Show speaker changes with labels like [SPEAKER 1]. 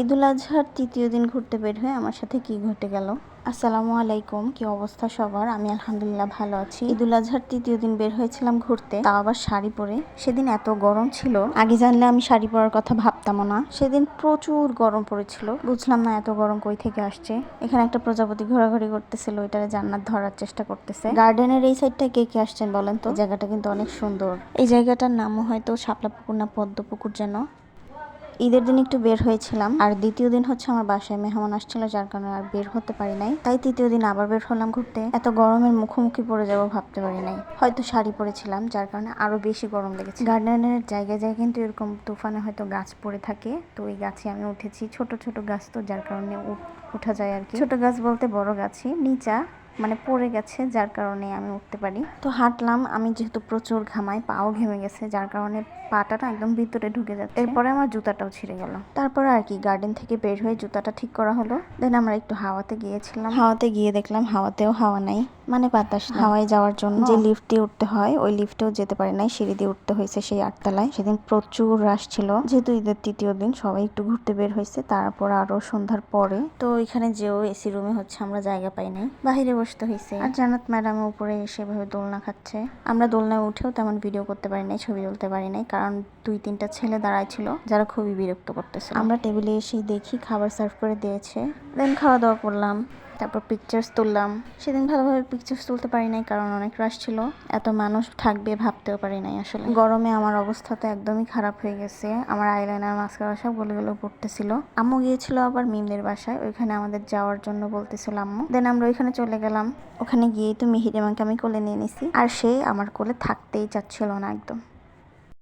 [SPEAKER 1] ঈদুল আজহার তৃতীয় দিন ঘুরতে বের হয়ে আমার সাথে কি ঘটে গেল। আসসালামু আলাইকুম, কি অবস্থা সবার? আমি আলহামদুলিল্লাহ ভালো আছি। ঈদুল আজহার তৃতীয় দিন বের হয়েছিলাম ঘুরতে, তাও আবার শাড়ি পরে। সেদিন এত গরম ছিল, আগে জানলে আমি শাড়ি পরার কথা ভাবতামও না। সেদিন প্রচুর গরম পড়েছিল, বুঝলাম না এত গরম কই থেকে আসছে। এখানে একটা প্রজাপতি ঘোরাঘুরি করতেছিল, ওইটারে জান্নাত ধরার চেষ্টা করতেছে। গার্ডেনের এই সাইডটা কে কে আসছেন বলেন তো? জায়গাটা কিন্তু অনেক সুন্দর। এই জায়গাটার নামও হয়তো শাপলা পুকুর না পদ্ম পুকুর যেন। ঈদের দিন একটু বের হয়েছিলাম, আর দ্বিতীয় দিন হচ্ছে আমার বাসায় মেহমান আসছিল, যার কারণে আর বের হতে পারি নাই। তাই তৃতীয় দিন আবার বের হলাম ঘুরতে। এত গরমের মুখোমুখি পড়ে যাবো ভাবতে পারি নাই। হয়তো শাড়ি পরেছিলাম, যার কারণে আরো বেশি গরম লেগেছে। গার্ডেনের জায়গায় জায়গায় কিন্তু এরকম তুফানে হয়তো গাছ পড়ে থাকে, তো ওই গাছে আমি উঠেছি। ছোট ছোট গাছ, তো যার কারণে উঠা যায় আর কি। ছোট গাছ বলতে বড় গাছই, নিচা মানে পড়ে গেছে, যার কারণে আমি উঠতে পারি। তো হাঁটলাম, আমি যেহেতু প্রচুর ঘামাই, পাও ঘেমে গেছে, যার কারণে পাটা না একদম ভিতরে ঢুকে যাচ্ছে। এরপরে আমার জুতাটাও ছিঁড়ে গেল। তারপরে আর কি গার্ডেন থেকে বের হয়ে জুতাটা ঠিক করা হলো। দেন আমরা একটু হাওয়াতে গিয়েছিলাম। হাওয়াতে গিয়ে দেখলাম হাওয়াতেও হাওয়া নাই, মানে বাতাস না। হাওয়ায় যাওয়ার জন্য যে লিফট দিয়ে উঠতে হয়, ওই লিফটেও যেতে পারি নাই, সিঁড়ি দিয়ে উঠতে হয়েছে সেই 8 তলায়। সেদিন প্রচুর রাশ ছিল, যেহেতু ঈদের তৃতীয় দিন সবাই একটু ঘুরতে বের হয়েছে। তারপর আরো সন্ধ্যার পরে তো ওইখানে যেও এসি রুমে হচ্ছে আমরা জায়গা পাই নাই, বাহিরে বসতে হয়েছে। আর জান্নাত ম্যাডাম উপরে এসে ভাবে দোলনা খাচ্ছে। আমরা দোলনায় উঠেও তেমন ভিডিও করতে পারি নাই, ছবি তুলতে পারি নাই, কারণ 2-3টা ছেলে দাঁড়ায় ছিল যারা খুবই বিরক্ত করতেছে। আমরা টেবিলে এসেই দেখি খাবার সার্ভ করে দিয়েছে। দেন খাওয়া দাওয়া করলাম, তারপর পিকচার্স তুললাম। সেদিন ভালোভাবে পিকচার্স তুলতে পারি নাই, কারণ অনেক রাশ ছিল। এত মানুষ থাকবে ভাবতেও পারি নাই আসলে। গরমে আমার অবস্থা তো একদমই খারাপ হয়ে গেছে। আমার আইলাইনার মাস্কারা সব গলে গলে পড়তেছিল। আম্মু গিয়েছিল আবার মিমদের বাসায়, ওইখানে আমাদের যাওয়ার জন্য বলতেছিল আম্মু। দেন আমরা ওইখানে চলে গেলাম। ওখানে গিয়েই তো মিহিরিমাকে আমি কোলে নিয়ে নিছি, আর সে আমার কোলে থাকতেই চাচ্ছিল না একদম।